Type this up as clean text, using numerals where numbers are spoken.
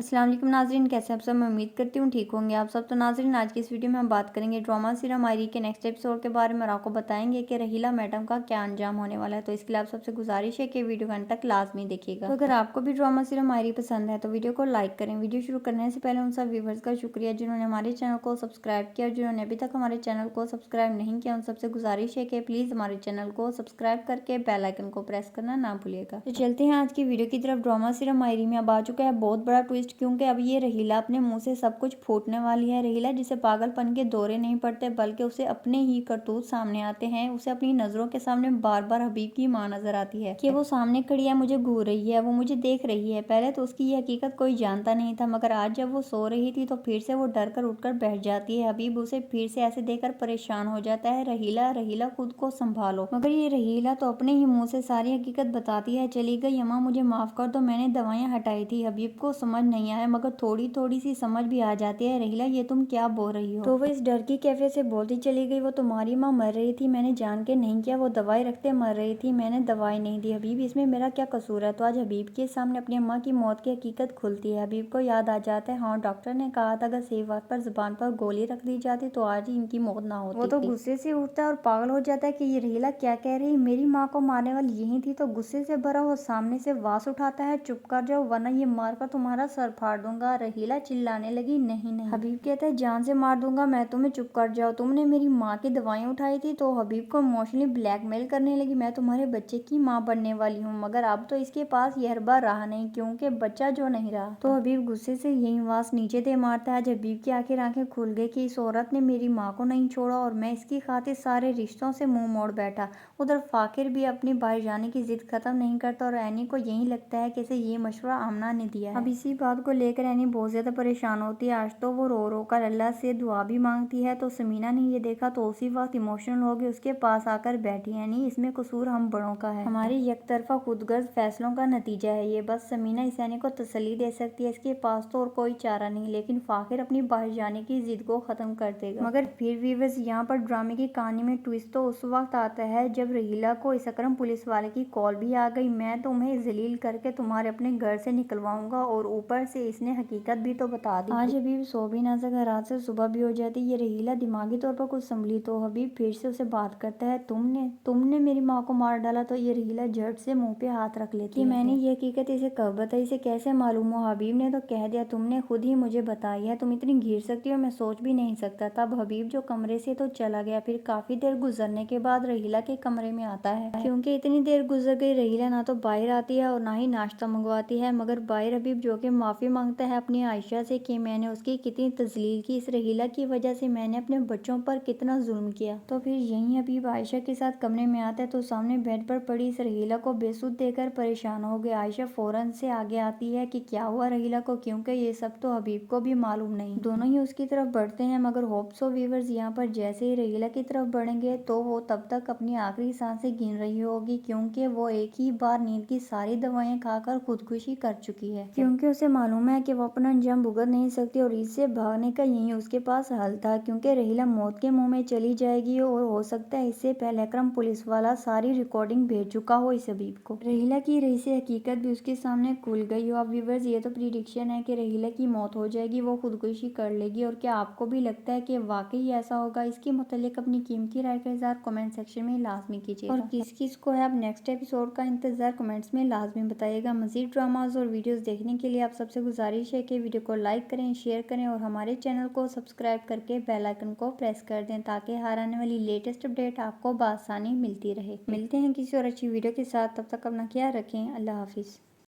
अस्सलाम वालेकुम नाज़रीन, कैसे आप सब। मैं उम्मीद करती हूँ ठीक होंगे आप सब। तो नाज़रीन, आज की इस वीडियो में हम बात करेंगे ड्रामा सीरियल मायरी के नेक्स्ट एपिसोड के बारे में और आपको बताएंगे कि रहीला मैडम का क्या अंजाम होने वाला है। तो इसके लिए आप सबसे गुजारिश है कि वीडियो अंत तक लाजमी देखिएगा। तो अगर आपको भी ड्रामा सीरियल मायरी पसंद है तो वीडियो को लाइक करें। वीडियो शुरू करने से पहले उन सब व्यूवर्स का शुक्रिया जिन्होंने हमारे चैनल को सब्सक्राइब किया और जिन्होंने अभी तक हमारे चैनल को सब्सक्राइब नहीं किया, उन सबसे गुजारिश है कि प्लीज़ हमारे चैनल को सब्सक्राइब करके बेल आइकन को प्रेस करना ना भूलिएगा। तो चलते हैं आज की वीडियो की तरफ। ड्रामा सीरियल मायरी में अब आ चुका है बहुत बड़ा ट्विस्ट, क्योंकि अब ये रहीला अपने मुंह से सब कुछ फूटने वाली है। रहीला जिसे पागलपन के दौरे नहीं पड़ते बल्कि उसे अपने ही करतूत सामने आते हैं। उसे अपनी नजरों के सामने बार बार हबीब की मां नजर आती है कि वो सामने खड़ी है, मुझे घूर रही है, वो मुझे देख रही है। पहले तो उसकी ये हकीकत कोई जानता नहीं था, मगर आज जब वो सो रही थी तो फिर से वो डर कर उठकर बैठ जाती है। हबीब उसे फिर से ऐसे देखकर परेशान हो जाता है, रहीला रहीला खुद को संभालो। मगर ये रहीला तो अपने ही मुंह से सारी हकीकत बताती है। चली गई अम्मा, मुझे माफ कर दो, मैंने दवाइयां हटाई थी। हबीब को समझ नहीं आया मगर थोड़ी थोड़ी सी समझ भी आ जाती है। रहीला, ये तुम क्या बोल रही हो? तो वो इस डर की कैफियत से बोलती चली गई, वो तुम्हारी माँ मर रही थी, मैंने जान के नहीं किया, वो दवाई रखते मर रही थी, मैंने दवाई नहीं दी। हबीब, इसमें मेरा क्या कसूर है? तो आज हबीब के सामने अपनी अम्मा की मौत की हकीकत खुलती है। हबीब को याद आ जाता है, हाँ डॉक्टर ने कहा था अगर सही वक्त पर जुबान पर गोली रख दी जाती तो आज ही इनकी मौत ना होती। वो तो गुस्से से उठता है और पागल हो जाता है कि ये रहीला क्या कह रही, मेरी माँ को मारने वाली यही थी। तो गुस्से से भरा वो सामने से वास उठाता है, चुप कर जाओ वरना ये मारकर तुम्हारा सर फाड़ दूंगा। रहीला चिल्लाने लगी, नहीं नहीं। हबीब कहता है, जान से मार दूंगा मैं तुम्हें, चुप कर जाओ, तुमने मेरी माँ की दवाई उठाई थी। तो हबीब को इमोशनली ब्लैकमेल करने लगी, मैं तुम्हारे बच्चे की माँ बनने वाली हूँ, मगर अब तो इसके पास यह हरबा रहा नहीं क्योंकि बच्चा जो नहीं रहा। तो हबीब गुस्से से यही वास नीचे दे मारता है। आज हबीब की आखिर आंखें खुल गई कि इस औरत ने मेरी माँ को नहीं छोड़ा और मैं इसकी खातिर सारे रिश्तों से मुंह मोड़ बैठा। उधर फाकिर भी अपनी बाहर जाने की जिद खत्म नहीं करता और एनी को यही लगता है कि इसे ये मशवरा आमना ने दिया है। अब इसी बात को लेकर एनी बहुत ज्यादा परेशान होती है। आज तो वो रो रो कर अल्लाह से दुआ भी मांगती है। तो समीना ने ये देखा तो उसी वक्त इमोशनल हो गई, उसके पास आकर बैठी है, नहीं इसमें कसूर हम बड़ों का है, हमारी यकतरफा खुदगर्ज फैसलों का नतीजा है ये। बस समीना इस एनी को तसल्ली दे सकती है, इसके पास तो और कोई चारा नहीं। लेकिन फाकिर अपनी बाहर जाने की जिद को खत्म कर देगा। मगर फिर व्यूअर्स, यहाँ पर ड्रामे की कहानी में ट्विस्ट तो उस वक्त आता है जब रहीला को इस अकरम पुलिस वाले की कॉल भी आ गई, मैं तुम्हें जलील करके तुम्हारे अपने घर से निकलवाऊंगा और ऊपर से इसने हकीकत भी तो बता दी। आज हबीब सो भी ना सका, रात से सुबह भी हो जाती। ये रहीला दिमागी तौर पर कुछ संभली तो हबीब फिर से उसे बात करता है, तुमने तुमने मेरी माँ को मार डाला। तो ये रहीला झट से मुंह पे हाथ रख लेती है, मैंने ये हकीकत इसे कब बताई, इसे कैसे मालूम हो? हबीब ने तो कह दिया, तुमने खुद ही मुझे बताई है, तुम इतनी घिर सकती हो मैं सोच भी नहीं सकता। तब हबीब जो कमरे से तो चला गया। फिर काफी देर गुजरने के बाद रहीला के कमरे में आता है, क्योंकि इतनी देर गुजर गई। रहीला ना तो बाहर आती है और ना ही नाश्ता मंगवाती है, मगर बाहर हबीब जो कि माफी मांगता है अपनी आयशा से कि मैंने उसकी कितनी तजलील की, इस रहीला की वजह से मैंने अपने बच्चों पर कितना जुल्म किया। तो फिर यही हबीब आयशा के साथ कमरे में आता है तो सामने बेड पर पड़ी इस रहीला को बेसुध देकर परेशान हो गया। आयशा फौरन से आगे आती है कि क्या हुआ रहीला को, क्योंकि ये सब तो हबीब को भी मालूम नहीं। दोनों ही उसकी तरफ बढ़ते हैं, मगर होप सो व्यूअर्स, यहाँ पर जैसे ही रहीला की तरफ बढ़ेंगे तो वो तब तक अपनी आखिरी सांसें गिन रही होगी, क्योंकि वो एक ही बार नींद की सारी दवाएं खाकर खुदकुशी कर चुकी है। क्योंकि उसे मालूम है कि वो अपना अंजाम भुगत नहीं सकती और इससे भागने का यही उसके पास हल था, क्योंकि रहीला मौत के मुंह में चली जाएगी और हो सकता है इससे पहले अकरम पुलिस वाला सारी रिकॉर्डिंग भेज चुका हो इस हबीब को। रहीला की रही से हकीकत भी उसके सामने खुल गई हो। अब व्यूअर्स, ये तो प्रिडिक्शन है कि रहीला की मौत हो जाएगी, वो खुदकुशी कर लेगी। और क्या आपको भी लगता है कि वाकई ऐसा होगा? इसके मुतालिक अपनी कीमती राय का इज़हार कमेंट सेक्शन में लाजमी कीजिएगा। और किस किस को है अब नेक्स्ट एपिसोड का इंतजार कमेंट्स में लाजमी बताइएगा। मजीद ड्रामाज और वीडियोस देखने के लिए आप सबसे गुजारिश है कि वीडियो को लाइक करें, शेयर करें और हमारे चैनल को सब्सक्राइब करके बेल आइकन को प्रेस कर दें, ताकि हर आने वाली लेटेस्ट अपडेट आपको बआसानी मिलती रहे। मिलते हैं किसी और अच्छी वीडियो के साथ, तब तक अपना ख्याल रखें। अल्लाह हाफिज़।